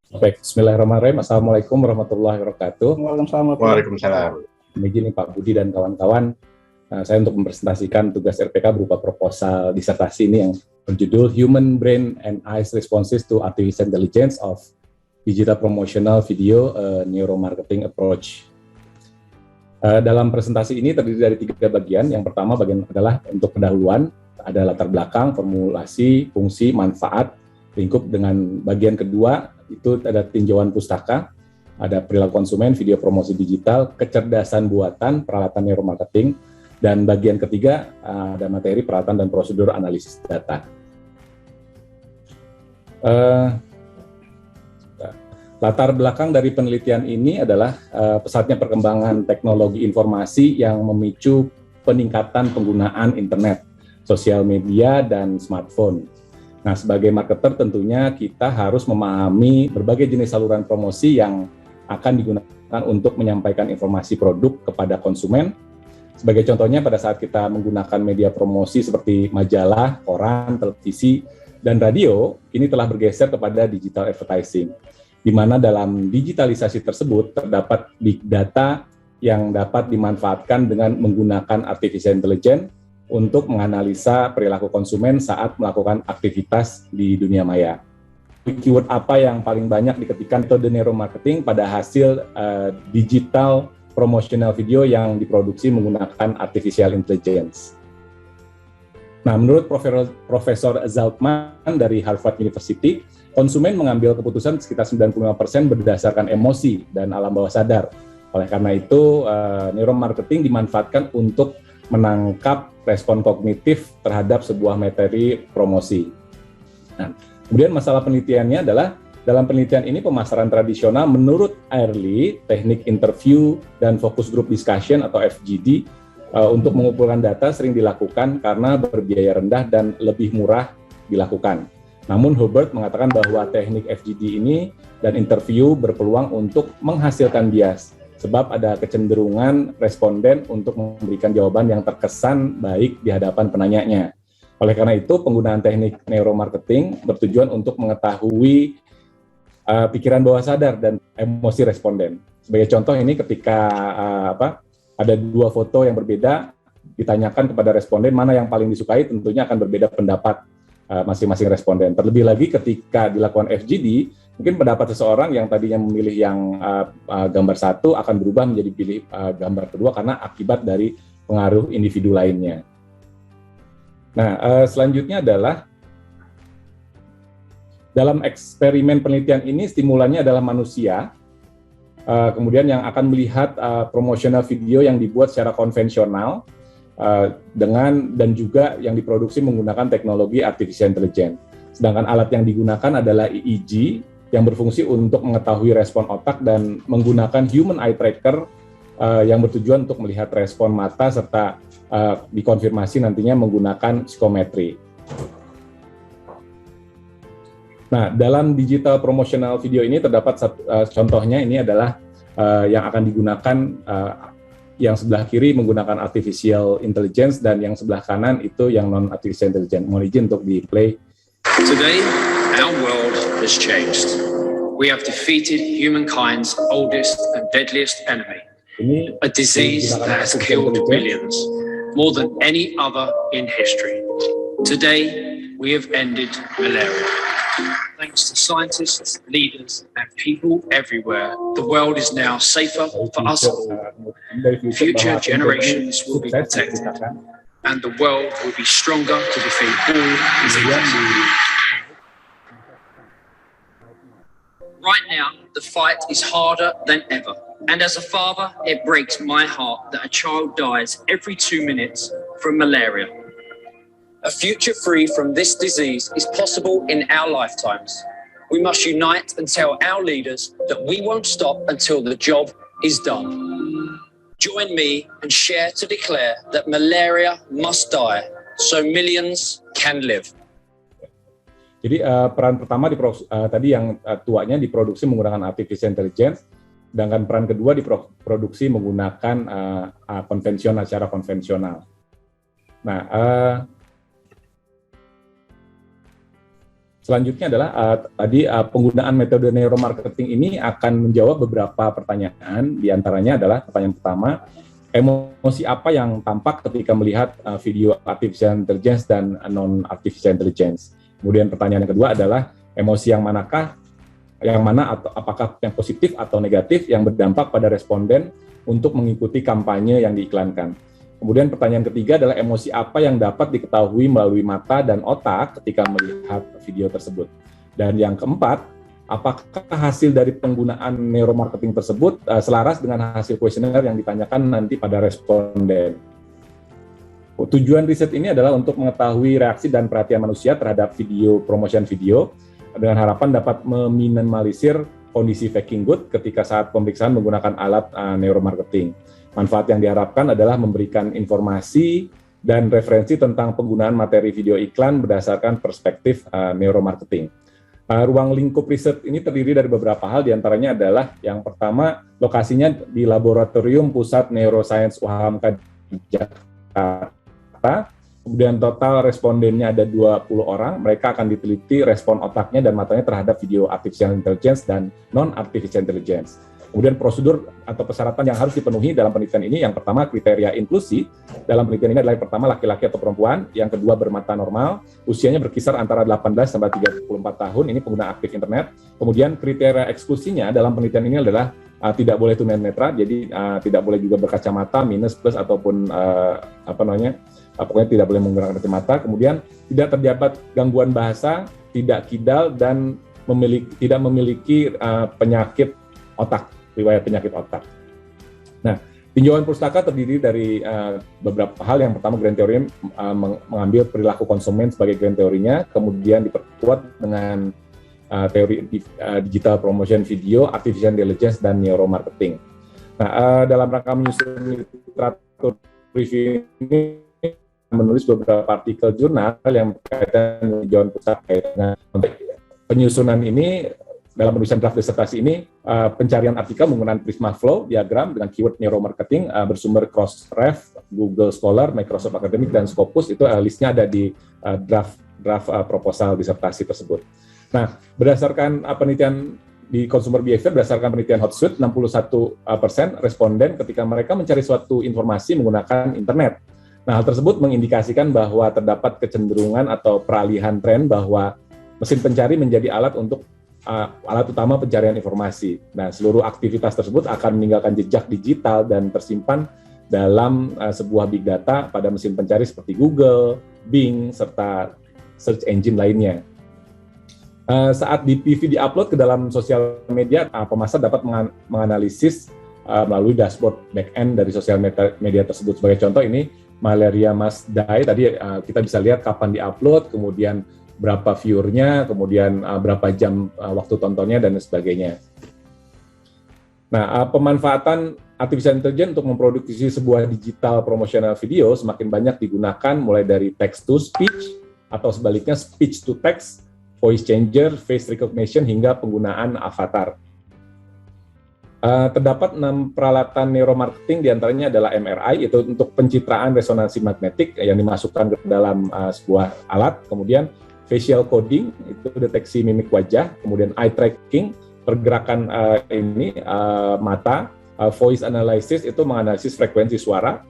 Baik, Bismillahirrahmanirrahim. Assalamualaikum warahmatullahi wabarakatuh. Waalaikumsalam. Waalaikumsalam. Begini Pak Budi dan kawan-kawan, saya untuk mempresentasikan tugas RPK berupa proposal disertasi ini yang berjudul Human Brain and Eyes Responses to Artificial Intelligence of Digital Promotional Video Neuromarketing Approach. Dalam presentasi ini terdiri dari 3 bagian. Yang pertama bagian adalah untuk pendahuluan, ada latar belakang, formulasi, fungsi, manfaat, lingkup. Dengan bagian kedua itu ada tinjauan pustaka, ada perilaku konsumen, video promosi digital, kecerdasan buatan, peralatan neuromarketing, dan bagian ketiga ada materi, peralatan, dan prosedur analisis data. Latar belakang dari penelitian ini adalah pesatnya perkembangan teknologi informasi yang memicu peningkatan penggunaan internet, sosial media, dan smartphone. Nah, sebagai marketer tentunya kita harus memahami berbagai jenis saluran promosi yang akan digunakan untuk menyampaikan informasi produk kepada konsumen. Sebagai contohnya, pada saat kita menggunakan media promosi seperti majalah, koran, televisi, dan radio, ini telah bergeser kepada digital advertising, di mana dalam digitalisasi tersebut terdapat big data yang dapat dimanfaatkan dengan menggunakan artificial intelligence untuk menganalisa perilaku konsumen saat melakukan aktivitas di dunia maya. Keyword apa yang paling banyak diketikkan metode neuromarketing pada hasil digital promotional video yang diproduksi menggunakan artificial intelligence. Nah, menurut Profesor Zaltman dari Harvard University, konsumen mengambil keputusan sekitar 95% berdasarkan emosi dan alam bawah sadar. Oleh karena itu, neuromarketing dimanfaatkan untuk menangkap respon kognitif terhadap sebuah materi promosi. Nah, kemudian masalah penelitiannya adalah dalam penelitian ini pemasaran tradisional menurut Airlie, teknik interview dan focus group discussion atau FGD untuk mengumpulkan data sering dilakukan karena berbiaya rendah dan lebih murah dilakukan. Namun Hubert mengatakan bahwa teknik FGD ini dan interview berpeluang untuk menghasilkan bias, sebab ada kecenderungan responden untuk memberikan jawaban yang terkesan baik di hadapan penanyanya. Oleh karena itu, penggunaan teknik neuromarketing bertujuan untuk mengetahui pikiran bawah sadar dan emosi responden. Sebagai contoh ini ketika ada 2 foto yang berbeda, ditanyakan kepada responden mana yang paling disukai, tentunya akan berbeda pendapat masing-masing responden. Terlebih lagi ketika dilakukan FGD, mungkin pendapat seseorang yang tadinya memilih yang gambar 1 akan berubah menjadi pilih gambar kedua karena akibat dari pengaruh individu lainnya. Nah, selanjutnya adalah dalam eksperimen penelitian ini stimulannya adalah manusia, kemudian yang akan melihat promotional video yang dibuat secara konvensional dan juga yang diproduksi menggunakan teknologi artificial intelligence. Sedangkan alat yang digunakan adalah EEG yang berfungsi untuk mengetahui respon otak dan menggunakan human eye tracker yang bertujuan untuk melihat respon mata serta dikonfirmasi nantinya menggunakan psikometri. Nah, dalam digital promotional video ini terdapat contohnya, ini adalah yang akan digunakan yang sebelah kiri menggunakan artificial intelligence dan yang sebelah kanan itu yang non-artificial intelligence. Mohon izin untuk di-play. Today, our world has changed. We have defeated humankind's oldest and deadliest enemy, a disease that has killed millions, more than any other in history. Today, we have ended malaria. Thanks to scientists, leaders, and people everywhere, the world is now safer for us all. Future generations will be protected, and the world will be stronger to defeat all diseases. Right now, the fight is harder than ever. And as a father, it breaks my heart that a child dies every 2 minutes from malaria. A future free from this disease is possible in our lifetimes. We must unite and tell our leaders that we won't stop until the job is done. Join me and share to declare that malaria must die so millions can live. Jadi peran pertama tadi yang tuanya diproduksi menggunakan artificial intelligence, sedangkan peran kedua diproduksi menggunakan secara konvensional. Nah, Selanjutnya adalah penggunaan metode neuromarketing ini akan menjawab beberapa pertanyaan. Di antaranya adalah pertanyaan pertama, emosi apa yang tampak ketika melihat video artificial intelligence dan non-artificial intelligence. Kemudian pertanyaan yang kedua adalah emosi yang mana atau apakah yang positif atau negatif yang berdampak pada responden untuk mengikuti kampanye yang diiklankan. Kemudian pertanyaan ketiga adalah emosi apa yang dapat diketahui melalui mata dan otak ketika melihat video tersebut. Dan yang keempat, apakah hasil dari penggunaan neuromarketing tersebut selaras dengan hasil kuesioner yang ditanyakan nanti pada responden. Tujuan riset ini adalah untuk mengetahui reaksi dan perhatian manusia terhadap promotion video dengan harapan dapat meminimalisir kondisi faking good ketika saat pemeriksaan menggunakan alat neuromarketing. Manfaat yang diharapkan adalah memberikan informasi dan referensi tentang penggunaan materi video iklan berdasarkan perspektif neuromarketing. Ruang lingkup riset ini terdiri dari beberapa hal, diantaranya adalah yang pertama, lokasinya di Laboratorium Pusat Neuroscience UHAMKA di Jakarta. Kemudian total respondennya ada 20 orang, mereka akan diteliti respon otaknya dan matanya terhadap video artificial intelligence dan non-artificial intelligence. Kemudian prosedur atau persyaratan yang harus dipenuhi dalam penelitian ini, yang pertama kriteria inklusi. Dalam penelitian ini adalah yang pertama laki-laki atau perempuan, yang kedua bermata normal, usianya berkisar antara 18 sampai 34 tahun, ini pengguna aktif internet. Kemudian kriteria eksklusinya dalam penelitian ini adalah tidak boleh tunanetra, jadi tidak boleh juga berkacamata, minus, plus, ataupun pokoknya tidak boleh menggunakan kacamata. Kemudian tidak terdapat gangguan bahasa, tidak kidal, dan tidak memiliki penyakit otak, riwayat penyakit otak. Nah, tinjauan pustaka terdiri dari beberapa hal. Yang pertama, grand teori mengambil perilaku konsumen sebagai grand teorinya, kemudian diperkuat dengan teori digital promotion video, artificial intelligence, dan neuromarketing. Nah, dalam rangka menyusun literatur review ini, menulis beberapa artikel jurnal yang berkaitan dengan tinjauan pustaka. Nah, untuk penyusunan ini, dalam penulisan draft disertasi ini, pencarian artikel menggunakan Prisma Flow diagram dengan keyword neuromarketing bersumber Crossref, Google Scholar, Microsoft Academic, dan Scopus. Itu listnya ada di draft proposal disertasi tersebut. Nah, berdasarkan penelitian di consumer behavior, berdasarkan penelitian Hotsuite, 61% responden ketika mereka mencari suatu informasi menggunakan internet. Nah, hal tersebut mengindikasikan bahwa terdapat kecenderungan atau peralihan tren bahwa mesin pencari menjadi alat utama pencarian informasi. Nah, seluruh aktivitas tersebut akan meninggalkan jejak digital dan tersimpan dalam sebuah big data pada mesin pencari seperti Google, Bing, serta search engine lainnya. Saat di PV di-upload ke dalam sosial media, pemasar dapat menganalisis melalui dashboard back-end dari sosial media tersebut. Sebagai contoh ini, Malaria Must Die, tadi kita bisa lihat kapan di-upload, kemudian berapa viewernya, kemudian berapa jam waktu tontonnya, dan sebagainya. Nah, pemanfaatan artificial intelligence untuk memproduksi sebuah digital promotional video semakin banyak digunakan, mulai dari text to speech, atau sebaliknya speech to text, voice changer, face recognition, hingga penggunaan avatar. Terdapat 6 peralatan neuromarketing, diantaranya adalah MRI, itu untuk pencitraan resonansi magnetik yang dimasukkan ke dalam sebuah alat, kemudian facial coding, itu deteksi mimik wajah, kemudian eye tracking, pergerakan mata, voice analysis, itu menganalisis frekuensi suara,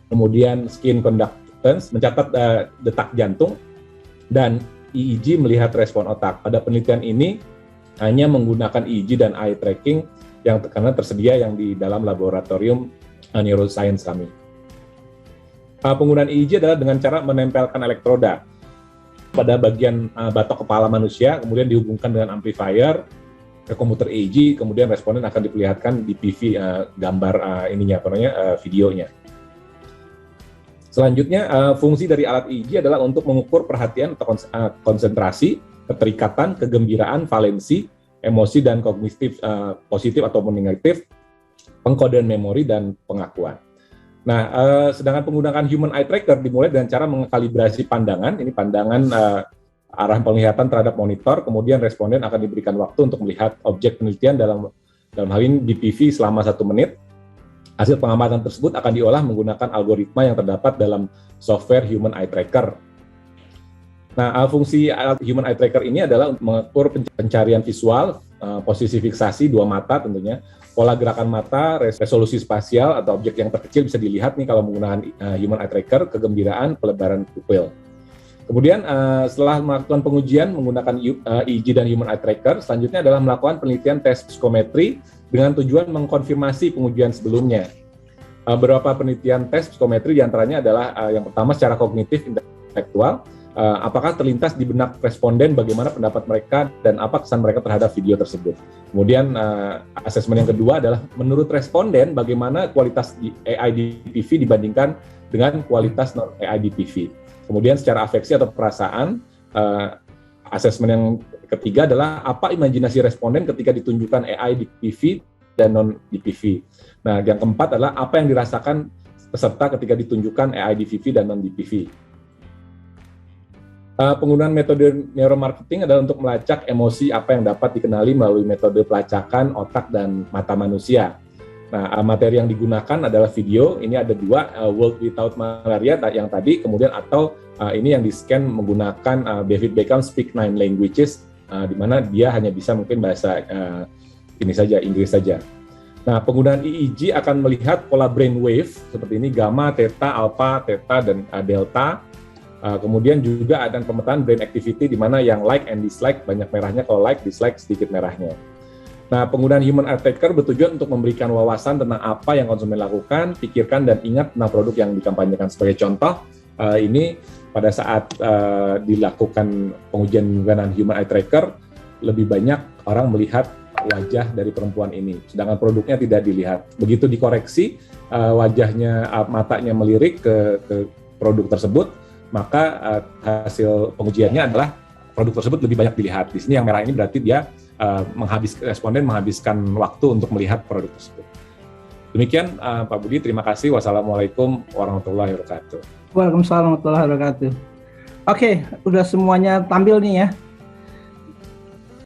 kemudian skin conductance, mencatat detak jantung, dan EEG melihat respon otak. Pada penelitian ini hanya menggunakan EEG dan eye tracking karena tersedia yang di dalam laboratorium neuroscience kami. Penggunaan EEG adalah dengan cara menempelkan elektroda pada bagian batok kepala manusia, kemudian dihubungkan dengan amplifier ke komputer EEG, kemudian responden akan diperlihatkan di PV gambar videonya. Selanjutnya, fungsi dari alat EEG adalah untuk mengukur perhatian atau konsentrasi, keterikatan, kegembiraan, valensi, emosi, dan kognitif positif ataupun negatif, pengkodean memori, dan pengakuan. Nah, sedangkan penggunaan human eye tracker dimulai dengan cara mengkalibrasi pandangan. Ini pandangan arah penglihatan terhadap monitor, kemudian responden akan diberikan waktu untuk melihat objek penelitian dalam hal ini di PV selama 1 menit. Hasil pengamatan tersebut akan diolah menggunakan algoritma yang terdapat dalam software human eye tracker. Nah, fungsi Human Eye Tracker ini adalah untuk mengukur pencarian visual, posisi fiksasi dua mata tentunya, pola gerakan mata, resolusi spasial atau objek yang terkecil bisa dilihat nih kalau menggunakan Human Eye Tracker, kegembiraan, pelebaran pupil. Kemudian setelah melakukan pengujian menggunakan EEG dan Human Eye Tracker, selanjutnya adalah melakukan penelitian tes psikometri dengan tujuan mengkonfirmasi pengujian sebelumnya. Beberapa penelitian tes psikometri diantaranya adalah yang pertama secara kognitif intelektual, apakah terlintas di benak responden bagaimana pendapat mereka dan apa kesan mereka terhadap video tersebut. Kemudian asesmen yang kedua adalah menurut responden bagaimana kualitas AI di TV dibandingkan dengan kualitas non AI di TV. Kemudian secara afeksi atau perasaan, asesmen yang ketiga adalah apa imajinasi responden ketika ditunjukkan AI di TV dan non di TV. Nah, yang keempat adalah apa yang dirasakan peserta ketika ditunjukkan AI di TV dan non di TV. Penggunaan metode neuromarketing adalah untuk melacak emosi apa yang dapat dikenali melalui metode pelacakan otak dan mata manusia. Nah, materi yang digunakan adalah video. Ini ada dua, World Without Malaria yang tadi, kemudian atau ini yang di-scan menggunakan David Beckham Speak 9 Languages, di mana dia hanya bisa mungkin bahasa ini saja, Inggris saja. Nah, penggunaan EEG akan melihat pola brain wave seperti ini, gamma, theta, alpha, theta, dan delta. Kemudian juga ada pemetaan brain activity di mana yang like and dislike, banyak merahnya kalau like, dislike sedikit merahnya. Nah, penggunaan Human Eye Tracker bertujuan untuk memberikan wawasan tentang apa yang konsumen lakukan, pikirkan, dan ingat tentang produk yang dikampanyekan. Sebagai contoh, ini pada saat dilakukan pengujian menggunakan Human Eye Tracker, lebih banyak orang melihat wajah dari perempuan ini, sedangkan produknya tidak dilihat. Begitu dikoreksi, wajahnya, matanya melirik ke produk tersebut, maka hasil pengujiannya adalah produk tersebut lebih banyak dilihat. Di sini yang merah ini berarti dia responden menghabiskan waktu untuk melihat produk tersebut. Demikian Pak Budi, terima kasih. Wassalamualaikum warahmatullahi wabarakatuh. Waalaikumsalam warahmatullahi wabarakatuh. Oke, udah semuanya tampil nih ya.